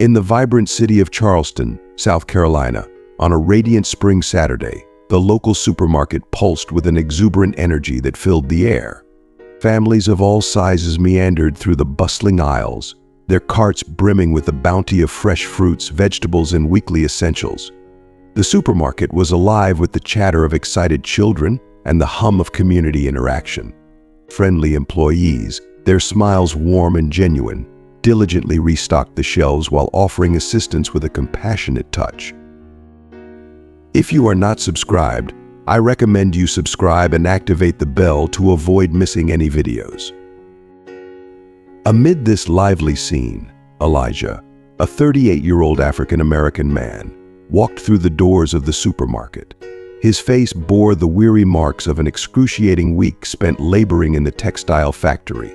In the vibrant city of Charleston, South Carolina, on a radiant spring Saturday, the local supermarket pulsed with an exuberant energy that filled the air. Families of all sizes meandered through the bustling aisles, their carts brimming with the bounty of fresh fruits, vegetables, and weekly essentials. The supermarket was alive with the chatter of excited children and the hum of community interaction. Friendly employees, their smiles warm and genuine, diligently restocked the shelves while offering assistance with a compassionate touch. If you are not subscribed, I recommend you subscribe and activate the bell to avoid missing any videos. Amid this lively scene, Elijah, a 38-year-old African-American man, walked through the doors of the supermarket. His face bore the weary marks of an excruciating week spent laboring in the textile factory.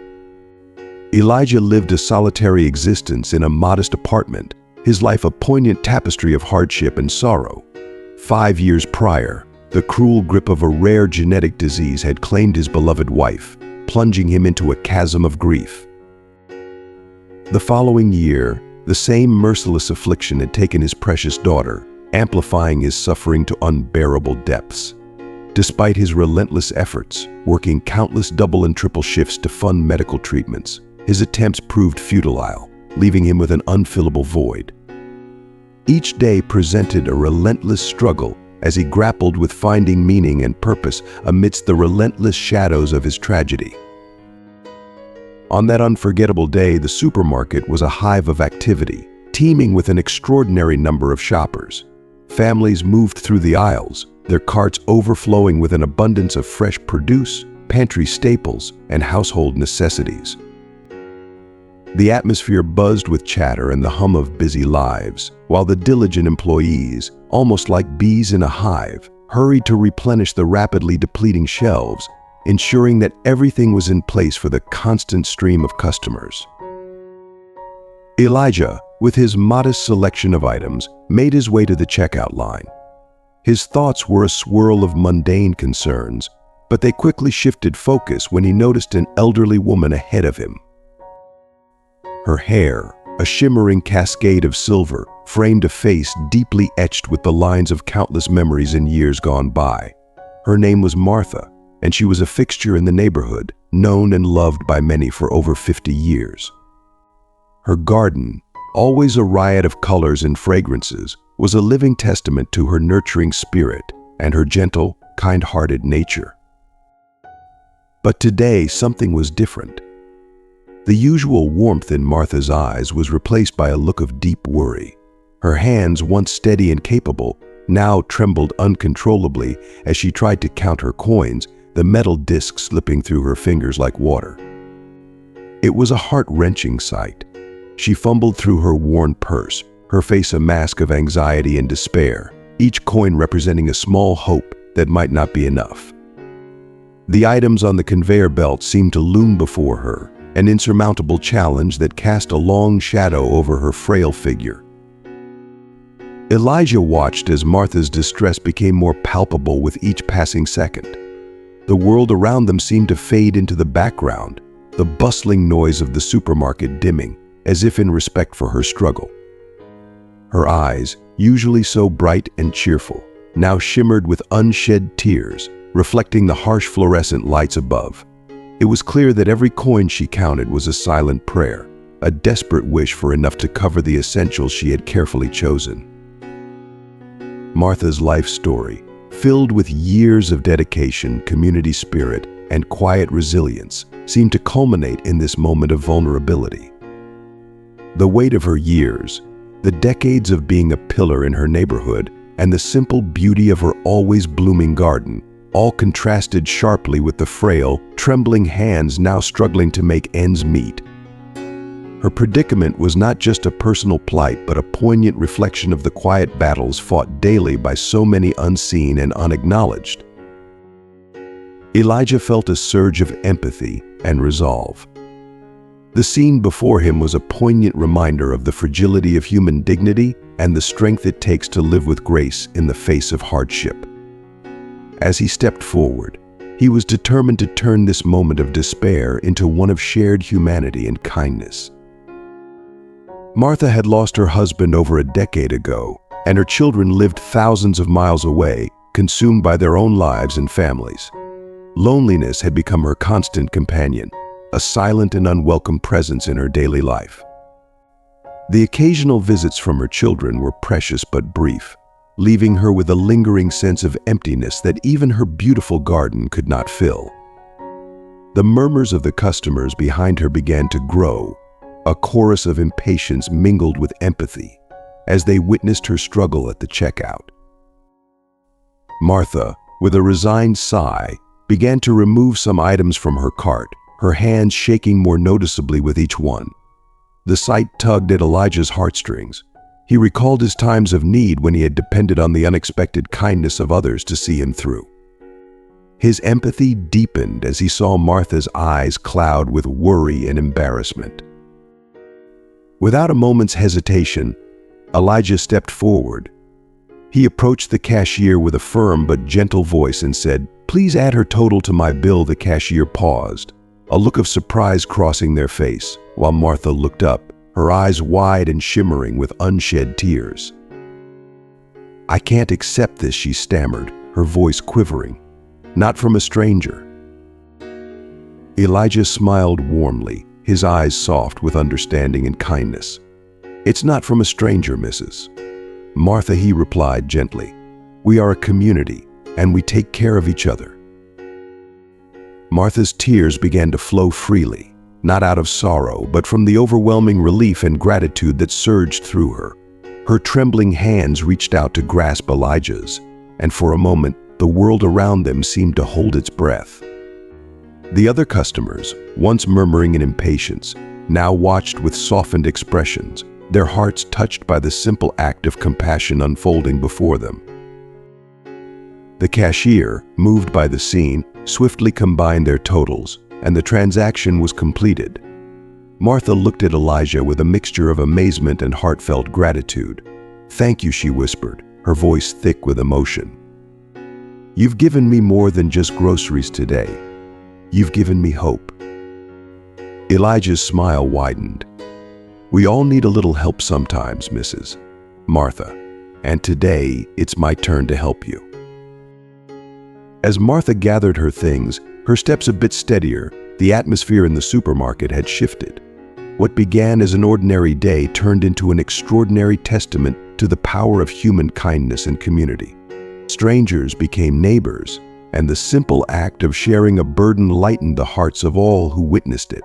Elijah lived a solitary existence in a modest apartment, his life a poignant tapestry of hardship and sorrow. 5 years prior, the cruel grip of a rare genetic disease had claimed his beloved wife, plunging him into a chasm of grief. The following year, the same merciless affliction had taken his precious daughter, amplifying his suffering to unbearable depths. Despite his relentless efforts, working countless double and triple shifts to fund medical treatments, his attempts proved futile, leaving him with an unfillable void. Each day presented a relentless struggle as he grappled with finding meaning and purpose amidst the relentless shadows of his tragedy. On that unforgettable day, the supermarket was a hive of activity, teeming with an extraordinary number of shoppers. Families moved through the aisles, their carts overflowing with an abundance of fresh produce, pantry staples, and household necessities. The atmosphere buzzed with chatter and the hum of busy lives, while the diligent employees, almost like bees in a hive, hurried to replenish the rapidly depleting shelves, ensuring that everything was in place for the constant stream of customers. Elijah, with his modest selection of items, made his way to the checkout line. His thoughts were a swirl of mundane concerns, but they quickly shifted focus when he noticed an elderly woman ahead of him. Her hair, a shimmering cascade of silver, framed a face deeply etched with the lines of countless memories in years gone by. Her name was Martha, and she was a fixture in the neighborhood, known and loved by many for over 50 years. Her garden, always a riot of colors and fragrances, was a living testament to her nurturing spirit and her gentle, kind-hearted nature. But today, something was different. The usual warmth in Martha's eyes was replaced by a look of deep worry. Her hands, once steady and capable, now trembled uncontrollably as she tried to count her coins, the metal disc slipping through her fingers like water. It was a heart-wrenching sight. She fumbled through her worn purse, her face a mask of anxiety and despair, each coin representing a small hope that might not be enough. The items on the conveyor belt seemed to loom before her, an insurmountable challenge that cast a long shadow over her frail figure. Elijah watched as Martha's distress became more palpable with each passing second. The world around them seemed to fade into the background, the bustling noise of the supermarket dimming, as if in respect for her struggle. Her eyes, usually so bright and cheerful, now shimmered with unshed tears, reflecting the harsh fluorescent lights above. It was clear that every coin she counted was a silent prayer, a desperate wish for enough to cover the essentials she had carefully chosen. Martha's life story, filled with years of dedication, community spirit, and quiet resilience, seemed to culminate in this moment of vulnerability. The weight of her years, the decades of being a pillar in her neighborhood, and the simple beauty of her always blooming garden, all contrasted sharply with the frail, trembling hands now struggling to make ends meet. Her predicament was not just a personal plight, but a poignant reflection of the quiet battles fought daily by so many unseen and unacknowledged. Elijah felt a surge of empathy and resolve. The scene before him was a poignant reminder of the fragility of human dignity and the strength it takes to live with grace in the face of hardship. As he stepped forward, he was determined to turn this moment of despair into one of shared humanity and kindness. Martha had lost her husband over a decade ago, and her children lived thousands of miles away, consumed by their own lives and families. Loneliness had become her constant companion, a silent and unwelcome presence in her daily life. The occasional visits from her children were precious but brief, leaving her with a lingering sense of emptiness that even her beautiful garden could not fill. The murmurs of the customers behind her began to grow, a chorus of impatience mingled with empathy, as they witnessed her struggle at the checkout. Martha, with a resigned sigh, began to remove some items from her cart, her hands shaking more noticeably with each one. The sight tugged at Elijah's heartstrings. He recalled his times of need when he had depended on the unexpected kindness of others to see him through. His empathy deepened as he saw Martha's eyes cloud with worry and embarrassment. Without a moment's hesitation, Elijah stepped forward. He approached the cashier with a firm but gentle voice and said, "Please add her total to my bill." The cashier paused, a look of surprise crossing their face, while Martha looked up, her eyes wide and shimmering with unshed tears. "I can't accept this," she stammered, her voice quivering. "Not from a stranger." Elijah smiled warmly, his eyes soft with understanding and kindness. "It's not from a stranger, Mrs. Martha," he replied gently. "We are a community, and we take care of each other." Martha's tears began to flow freely, not out of sorrow, but from the overwhelming relief and gratitude that surged through her. Her trembling hands reached out to grasp Elijah's, and for a moment, the world around them seemed to hold its breath. The other customers, once murmuring in impatience, now watched with softened expressions, their hearts touched by the simple act of compassion unfolding before them. The cashier, moved by the scene, swiftly combined their totals, and the transaction was completed. Martha looked at Elijah with a mixture of amazement and heartfelt gratitude. "Thank you," she whispered, her voice thick with emotion. "You've given me more than just groceries today. You've given me hope." Elijah's smile widened. "We all need a little help sometimes, Mrs. Martha, and today it's my turn to help you." As Martha gathered her things, her steps a bit steadier, the atmosphere in the supermarket had shifted. What began as an ordinary day turned into an extraordinary testament to the power of human kindness and community. Strangers became neighbors, and the simple act of sharing a burden lightened the hearts of all who witnessed it.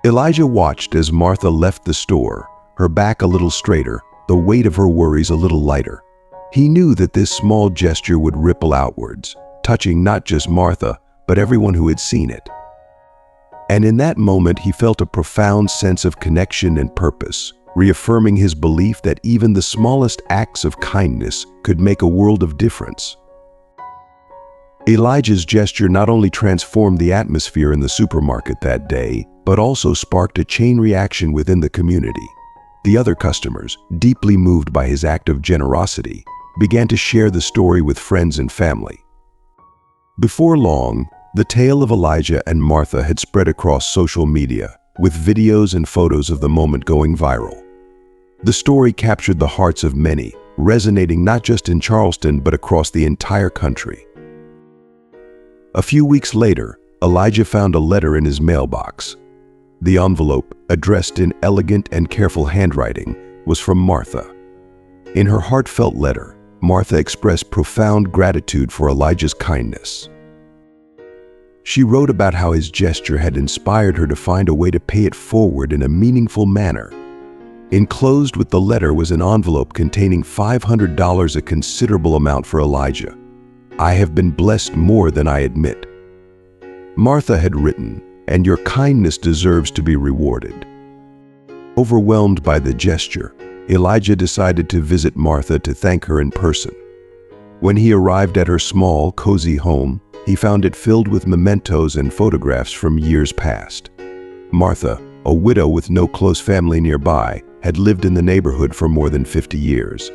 Elijah watched as Martha left the store, her back a little straighter, the weight of her worries a little lighter. He knew that this small gesture would ripple outwards, touching not just Martha, but everyone who had seen it. And in that moment, he felt a profound sense of connection and purpose, reaffirming his belief that even the smallest acts of kindness could make a world of difference. Elijah's gesture not only transformed the atmosphere in the supermarket that day, but also sparked a chain reaction within the community. The other customers, deeply moved by his act of generosity, began to share the story with friends and family. Before long, the tale of Elijah and Martha had spread across social media, with videos and photos of the moment going viral. The story captured the hearts of many, resonating not just in Charleston but across the entire country. A few weeks later, Elijah found a letter in his mailbox. The envelope, addressed in elegant and careful handwriting, was from Martha. In her heartfelt letter, Martha expressed profound gratitude for Elijah's kindness. She wrote about how his gesture had inspired her to find a way to pay it forward in a meaningful manner. Enclosed with the letter was an envelope containing $500, a considerable amount for Elijah. "I have been blessed more than I admit." Martha had written, "And your kindness deserves to be rewarded." Overwhelmed by the gesture, Elijah decided to visit Martha to thank her in person. When he arrived at her small, cozy home, he found it filled with mementos and photographs from years past. Martha, a widow with no close family nearby, had lived in the neighborhood for more than 50 years.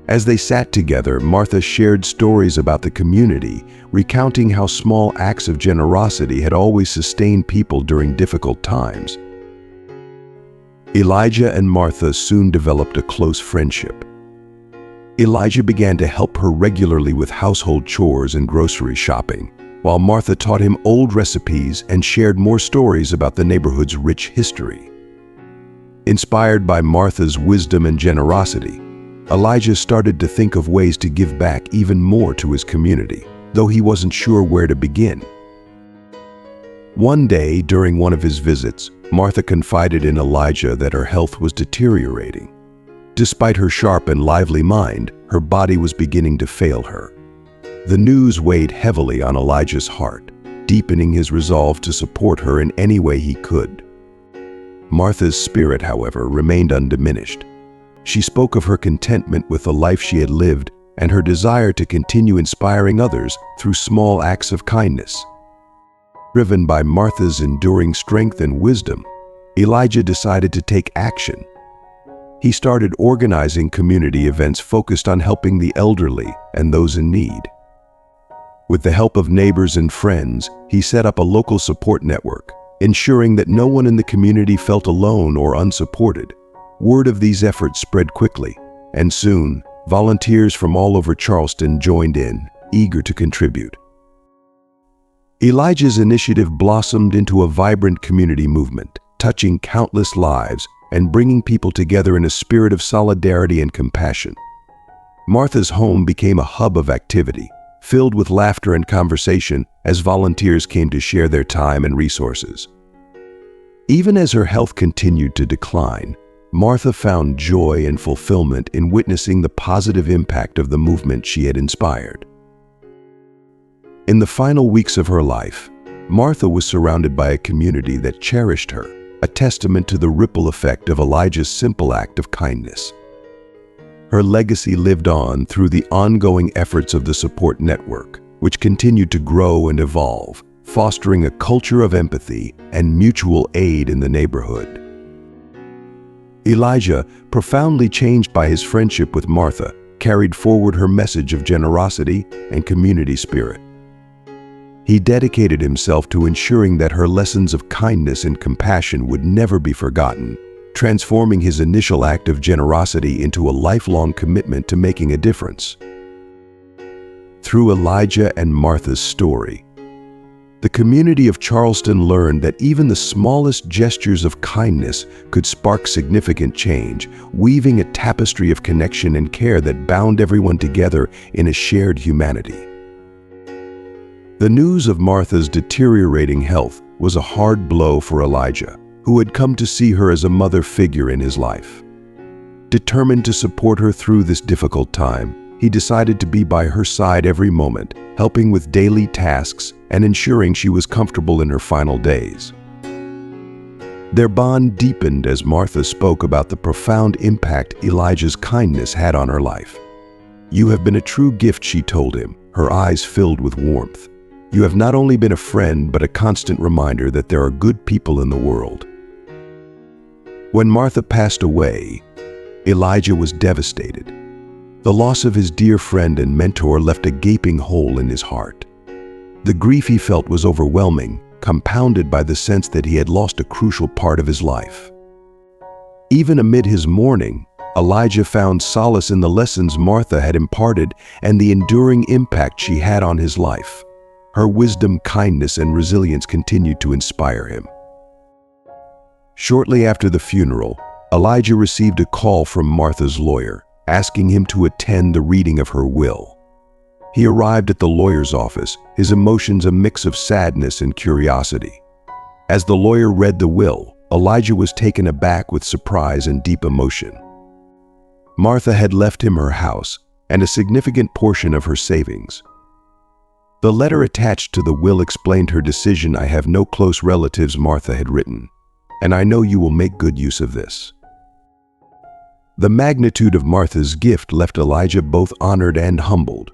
As they sat together, Martha shared stories about the community, recounting how small acts of generosity had always sustained people during difficult times. Elijah and Martha soon developed a close friendship. Elijah began to help her regularly with household chores and grocery shopping, while Martha taught him old recipes and shared more stories about the neighborhood's rich history. Inspired by Martha's wisdom and generosity, Elijah started to think of ways to give back even more to his community, though he wasn't sure where to begin. One day, during one of his visits, Martha confided in Elijah that her health was deteriorating. Despite her sharp and lively mind, her body was beginning to fail her. The news weighed heavily on Elijah's heart, deepening his resolve to support her in any way he could. Martha's spirit, however, remained undiminished. She spoke of her contentment with the life she had lived and her desire to continue inspiring others through small acts of kindness. Driven by Martha's enduring strength and wisdom, Elijah decided to take action. He started organizing community events focused on helping the elderly and those in need. With the help of neighbors and friends, he set up a local support network, ensuring that no one in the community felt alone or unsupported. Word of these efforts spread quickly, and soon, volunteers from all over Charleston joined in, eager to contribute. Elijah's initiative blossomed into a vibrant community movement, touching countless lives and bringing people together in a spirit of solidarity and compassion. Martha's home became a hub of activity, filled with laughter and conversation as volunteers came to share their time and resources. Even as her health continued to decline, Martha found joy and fulfillment in witnessing the positive impact of the movement she had inspired. In the final weeks of her life, Martha was surrounded by a community that cherished her, a testament to the ripple effect of Elijah's simple act of kindness. Her legacy lived on through the ongoing efforts of the support network, which continued to grow and evolve, fostering a culture of empathy and mutual aid in the neighborhood. Elijah, profoundly changed by his friendship with Martha, carried forward her message of generosity and community spirit. He dedicated himself to ensuring that her lessons of kindness and compassion would never be forgotten, transforming his initial act of generosity into a lifelong commitment to making a difference. Through Elijah and Martha's story, the community of Charleston learned that even the smallest gestures of kindness could spark significant change, weaving a tapestry of connection and care that bound everyone together in a shared humanity. The news of Martha's deteriorating health was a hard blow for Elijah, who had come to see her as a mother figure in his life. Determined to support her through this difficult time, he decided to be by her side every moment, helping with daily tasks and ensuring she was comfortable in her final days. Their bond deepened as Martha spoke about the profound impact Elijah's kindness had on her life. "You have been a true gift," she told him, her eyes filled with warmth. "You have not only been a friend, but a constant reminder that there are good people in the world." When Martha passed away, Elijah was devastated. The loss of his dear friend and mentor left a gaping hole in his heart. The grief he felt was overwhelming, compounded by the sense that he had lost a crucial part of his life. Even amid his mourning, Elijah found solace in the lessons Martha had imparted and the enduring impact she had on his life. Her wisdom, kindness, and resilience continued to inspire him. Shortly after the funeral, Elijah received a call from Martha's lawyer, asking him to attend the reading of her will. He arrived at the lawyer's office, his emotions a mix of sadness and curiosity. As the lawyer read the will, Elijah was taken aback with surprise and deep emotion. Martha had left him her house and a significant portion of her savings. The letter attached to the will explained her decision. "I have no close relatives," Martha had written, "and I know you will make good use of this." The magnitude of Martha's gift left Elijah both honored and humbled.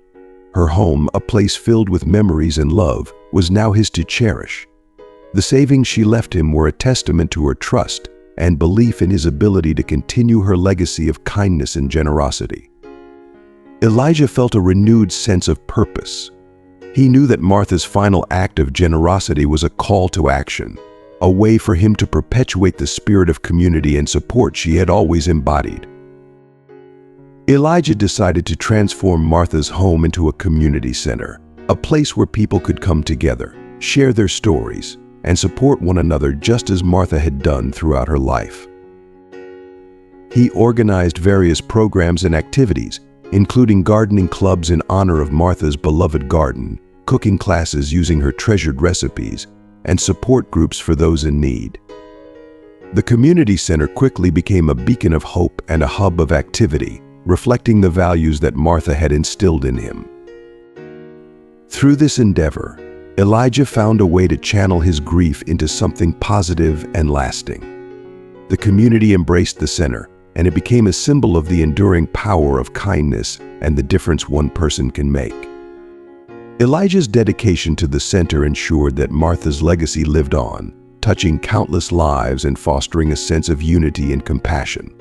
Her home, a place filled with memories and love, was now his to cherish. The savings she left him were a testament to her trust and belief in his ability to continue her legacy of kindness and generosity. Elijah felt a renewed sense of purpose. He knew that Martha's final act of generosity was a call to action, a way for him to perpetuate the spirit of community and support she had always embodied. Elijah decided to transform Martha's home into a community center, a place where people could come together, share their stories, and support one another just as Martha had done throughout her life. He organized various programs and activities, including gardening clubs in honor of Martha's beloved garden, cooking classes using her treasured recipes, and support groups for those in need. The community center quickly became a beacon of hope and a hub of activity, reflecting the values that Martha had instilled in him. Through this endeavor, Elijah found a way to channel his grief into something positive and lasting. The community embraced the center, and it became a symbol of the enduring power of kindness and the difference one person can make. Elijah's dedication to the center ensured that Martha's legacy lived on, touching countless lives and fostering a sense of unity and compassion.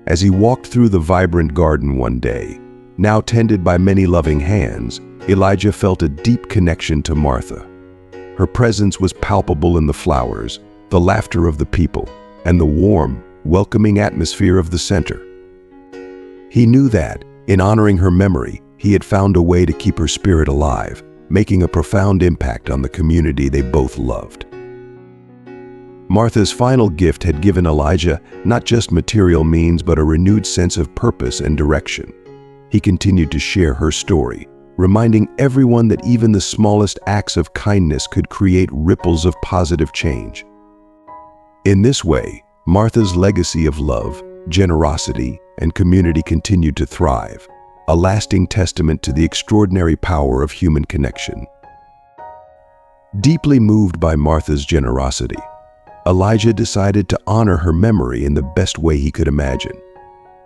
As he walked through the vibrant garden one day, now tended by many loving hands, Elijah felt a deep connection to Martha. Her presence was palpable in the flowers, the laughter of the people, and the warm, welcoming atmosphere of the center. He knew that, in honoring her memory, he had found a way to keep her spirit alive, making a profound impact on the community they both loved. Martha's final gift had given Elijah not just material means but a renewed sense of purpose and direction. He continued to share her story, reminding everyone that even the smallest acts of kindness could create ripples of positive change. In this way, Martha's legacy of love, generosity, and community continued to thrive, a lasting testament to the extraordinary power of human connection. Deeply moved by Martha's generosity, Elijah decided to honor her memory in the best way he could imagine.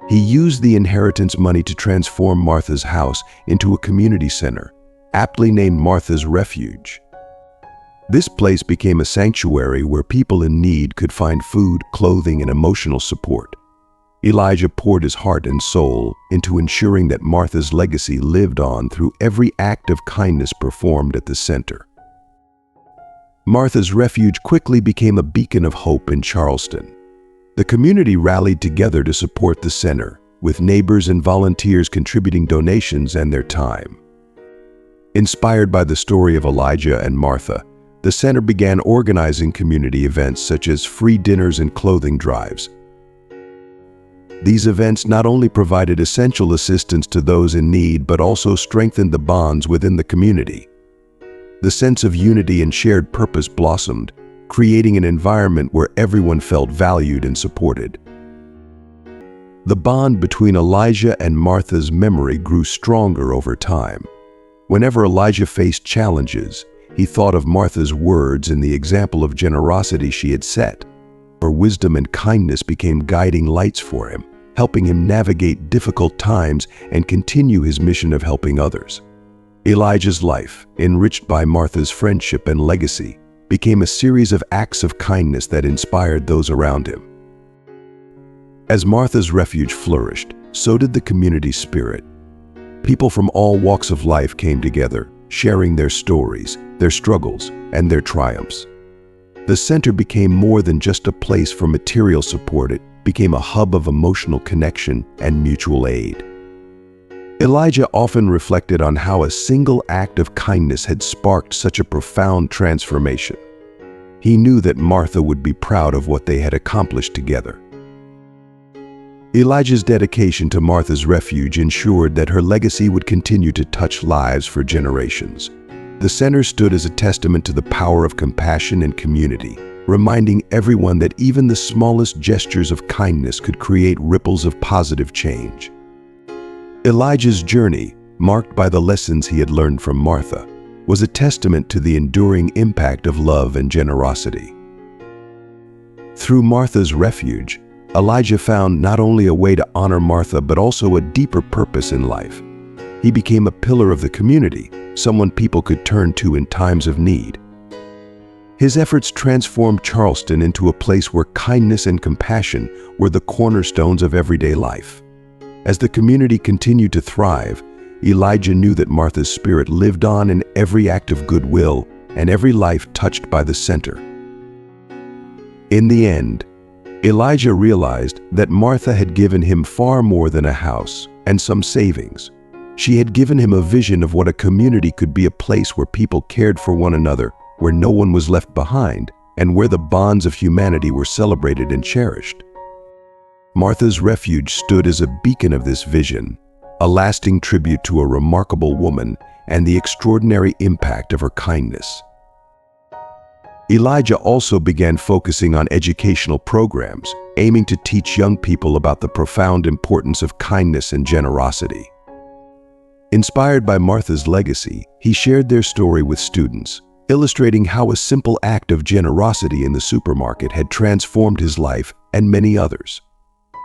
He used the inheritance money to transform Martha's house into a community center, aptly named Martha's Refuge. This place became a sanctuary where people in need could find food, clothing, and emotional support. Elijah poured his heart and soul into ensuring that Martha's legacy lived on through every act of kindness performed at the center. Martha's Refuge quickly became a beacon of hope in Charleston. The community rallied together to support the center, with neighbors and volunteers contributing donations and their time. Inspired by the story of Elijah and Martha, the center began organizing community events such as free dinners and clothing drives. These events not only provided essential assistance to those in need but also strengthened the bonds within the community. The sense of unity and shared purpose blossomed, creating an environment where everyone felt valued and supported. The bond between Elijah and Martha's memory grew stronger over time. Whenever Elijah faced challenges, he thought of Martha's words and the example of generosity she had set. Her wisdom and kindness became guiding lights for him, helping him navigate difficult times and continue his mission of helping others. Elijah's life, enriched by Martha's friendship and legacy, became a series of acts of kindness that inspired those around him. As Martha's Refuge flourished, so did the community spirit. People from all walks of life came together, sharing their stories, their struggles, and their triumphs. The center became more than just a place for material support. It became a hub of emotional connection and mutual aid. Elijah often reflected on how a single act of kindness had sparked such a profound transformation. He knew that Martha would be proud of what they had accomplished together. Elijah's dedication to Martha's Refuge ensured that her legacy would continue to touch lives for generations. The center stood as a testament to the power of compassion and community, reminding everyone that even the smallest gestures of kindness could create ripples of positive change. Elijah's journey, marked by the lessons he had learned from Martha, was a testament to the enduring impact of love and generosity. Through Martha's Refuge, Elijah found not only a way to honor Martha but also a deeper purpose in life. He became a pillar of the community, someone people could turn to in times of need. His efforts transformed Charleston into a place where kindness and compassion were the cornerstones of everyday life. As the community continued to thrive, Elijah knew that Martha's spirit lived on in every act of goodwill, and every life touched by the center. In the end, Elijah realized that Martha had given him far more than a house and some savings. She had given him a vision of what a community could be, a place where people cared for one another, where no one was left behind, and where the bonds of humanity were celebrated and cherished. Martha's Refuge stood as a beacon of this vision, a lasting tribute to a remarkable woman and the extraordinary impact of her kindness. Elijah also began focusing on educational programs, aiming to teach young people about the profound importance of kindness and generosity. Inspired by Martha's legacy, he shared their story with students, illustrating how a simple act of generosity in the supermarket had transformed his life and many others.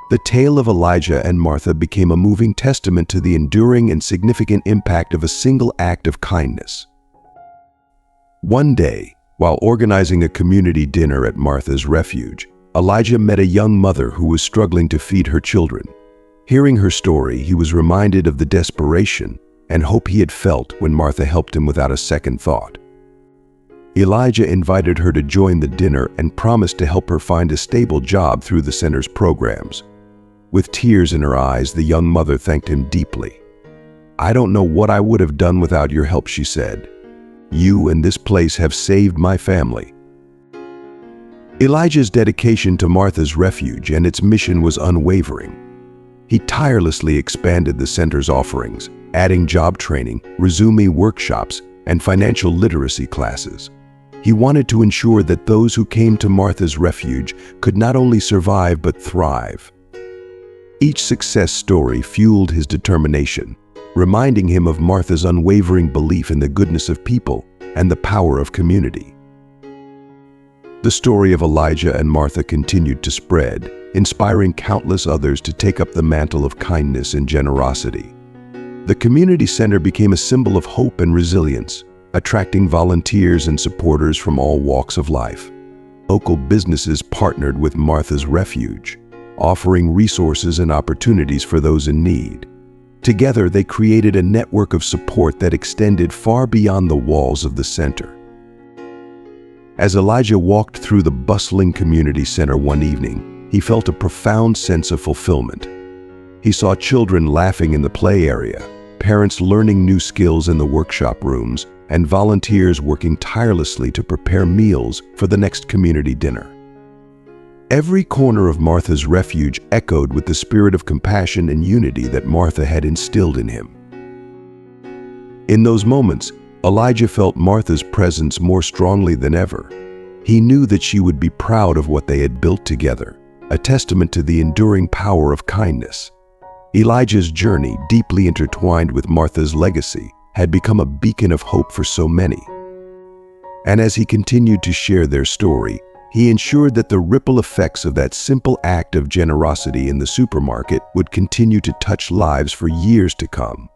The tale of Elijah and Martha became a moving testament to the enduring and significant impact of a single act of kindness. One day, while organizing a community dinner at Martha's Refuge, Elijah met a young mother who was struggling to feed her children. Hearing her story, he was reminded of the desperation and hope he had felt when Martha helped him without a second thought. Elijah invited her to join the dinner and promised to help her find a stable job through the center's programs. With tears in her eyes, the young mother thanked him deeply. "I don't know what I would have done without your help," she said. "You and this place have saved my family." Elijah's dedication to Martha's Refuge and its mission was unwavering. He tirelessly expanded the center's offerings, adding job training, resume workshops, and financial literacy classes. He wanted to ensure that those who came to Martha's Refuge could not only survive but thrive. Each success story fueled his determination, reminding him of Martha's unwavering belief in the goodness of people and the power of community. The story of Elijah and Martha continued to spread, inspiring countless others to take up the mantle of kindness and generosity. The community center became a symbol of hope and resilience, attracting volunteers and supporters from all walks of life. Local businesses partnered with Martha's Refuge, offering resources and opportunities for those in need. Together, they created a network of support that extended far beyond the walls of the center. As Elijah walked through the bustling community center one evening, he felt a profound sense of fulfillment. He saw children laughing in the play area, parents learning new skills in the workshop rooms, and volunteers working tirelessly to prepare meals for the next community dinner. Every corner of Martha's Refuge echoed with the spirit of compassion and unity that Martha had instilled in him. In those moments, Elijah felt Martha's presence more strongly than ever. He knew that she would be proud of what they had built together, a testament to the enduring power of kindness. Elijah's journey, deeply intertwined with Martha's legacy, had become a beacon of hope for so many. And as he continued to share their story, he ensured that the ripple effects of that simple act of generosity in the supermarket would continue to touch lives for years to come.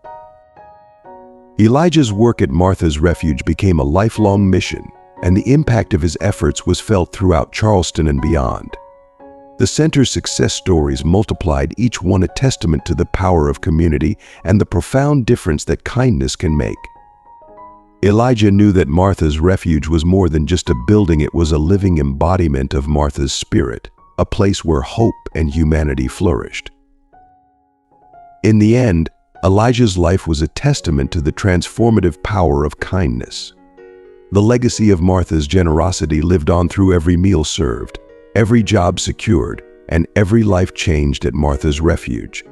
Elijah's work at Martha's Refuge became a lifelong mission, and the impact of his efforts was felt throughout Charleston and beyond. The center's success stories multiplied, each one a testament to the power of community and the profound difference that kindness can make. Elijah knew that Martha's Refuge was more than just a building. It was a living embodiment of Martha's spirit, a place where hope and humanity flourished. In the end, Elijah's life was a testament to the transformative power of kindness. The legacy of Martha's generosity lived on through every meal served, every job secured, and every life changed at Martha's Refuge.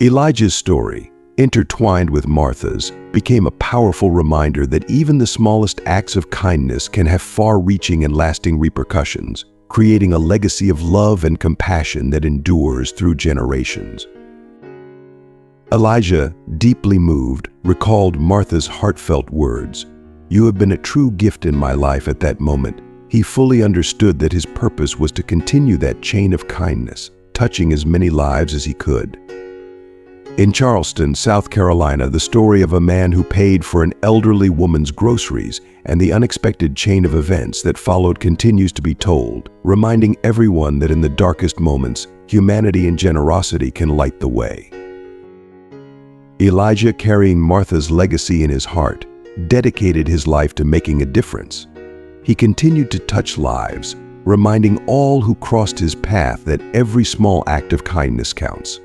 Elijah's story, intertwined with Martha's, became a powerful reminder that even the smallest acts of kindness can have far-reaching and lasting repercussions, creating a legacy of love and compassion that endures through generations. Elijah, deeply moved, recalled Martha's heartfelt words, "You have been a true gift in my life." At that moment, he fully understood that his purpose was to continue that chain of kindness, touching as many lives as he could. In Charleston, South Carolina, the story of a man who paid for an elderly woman's groceries and the unexpected chain of events that followed continues to be told, reminding everyone that in the darkest moments, humanity and generosity can light the way. Elijah, carrying Martha's legacy in his heart, dedicated his life to making a difference. He continued to touch lives, reminding all who crossed his path that every small act of kindness counts.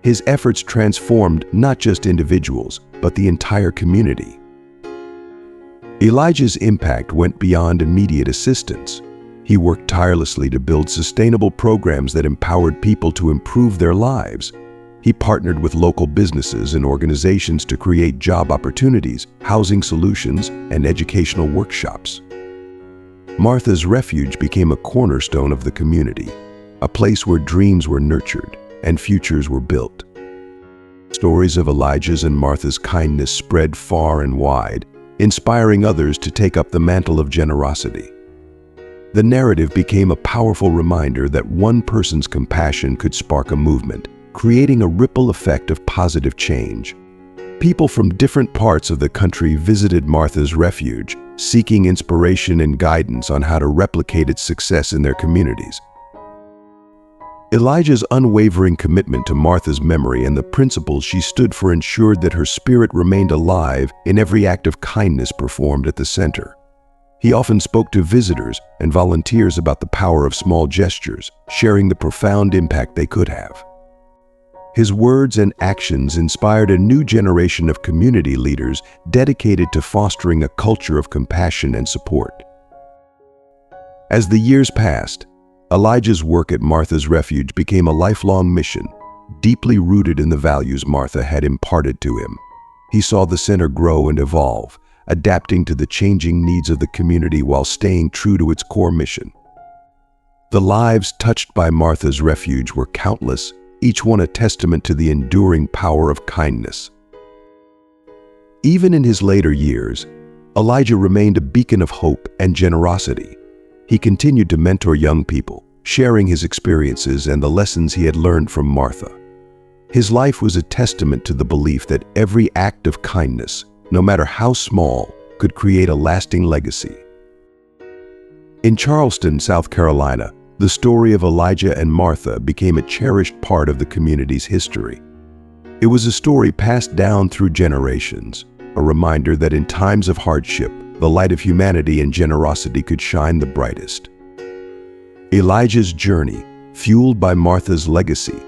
His efforts transformed not just individuals, but the entire community. Elijah's impact went beyond immediate assistance. He worked tirelessly to build sustainable programs that empowered people to improve their lives. He partnered with local businesses and organizations to create job opportunities, housing solutions, and educational workshops. Martha's Refuge became a cornerstone of the community, a place where dreams were nurtured and futures were built. Stories of Elijah's and Martha's kindness spread far and wide, inspiring others to take up the mantle of generosity. The narrative became a powerful reminder that one person's compassion could spark a movement, creating a ripple effect of positive change. People from different parts of the country visited Martha's Refuge, seeking inspiration and guidance on how to replicate its success in their communities. Elijah's unwavering commitment to Martha's memory and the principles she stood for ensured that her spirit remained alive in every act of kindness performed at the center. He often spoke to visitors and volunteers about the power of small gestures, sharing the profound impact they could have. His words and actions inspired a new generation of community leaders dedicated to fostering a culture of compassion and support. As the years passed, Elijah's work at Martha's Refuge became a lifelong mission, deeply rooted in the values Martha had imparted to him. He saw the center grow and evolve, adapting to the changing needs of the community while staying true to its core mission. The lives touched by Martha's Refuge were countless, each one a testament to the enduring power of kindness. Even in his later years, Elijah remained a beacon of hope and generosity. He continued to mentor young people, sharing his experiences and the lessons he had learned from Martha. His life was a testament to the belief that every act of kindness, no matter how small, could create a lasting legacy. In Charleston, South Carolina, the story of Elijah and Martha became a cherished part of the community's history. It was a story passed down through generations, a reminder that in times of hardship, the light of humanity and generosity could shine the brightest. Elijah's journey, fueled by Martha's legacy,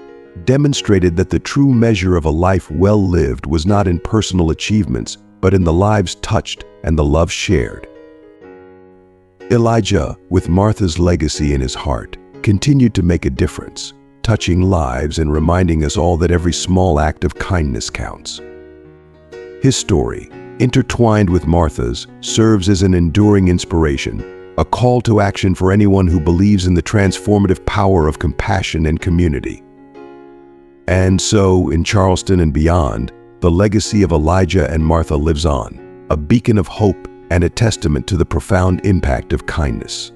demonstrated that the true measure of a life well lived was not in personal achievements, but in the lives touched and the love shared. Elijah, with Martha's legacy in his heart, continued to make a difference, touching lives and reminding us all that every small act of kindness counts. His story, intertwined with Martha's, serves as an enduring inspiration, a call to action for anyone who believes in the transformative power of compassion and community. And so, in Charleston and beyond, the legacy of Elijah and Martha lives on, a beacon of hope and a testament to the profound impact of kindness.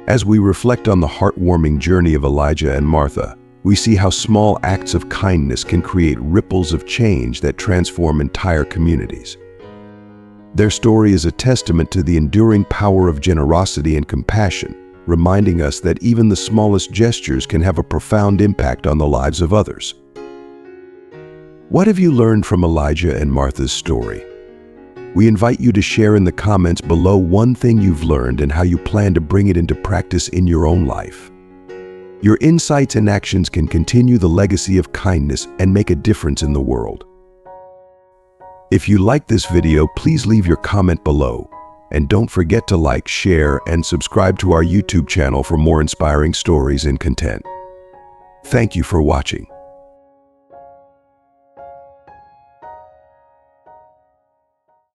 As we reflect on the heartwarming journey of Elijah and Martha, we see how small acts of kindness can create ripples of change that transform entire communities. Their story is a testament to the enduring power of generosity and compassion, reminding us that even the smallest gestures can have a profound impact on the lives of others. What have you learned from Elijah and Martha's story? We invite you to share in the comments below one thing you've learned and how you plan to bring it into practice in your own life. Your insights and actions can continue the legacy of kindness and make a difference in the world. If you like this video, please leave your comment below. And don't forget to like, share, and subscribe to our YouTube channel for more inspiring stories and content. Thank you for watching.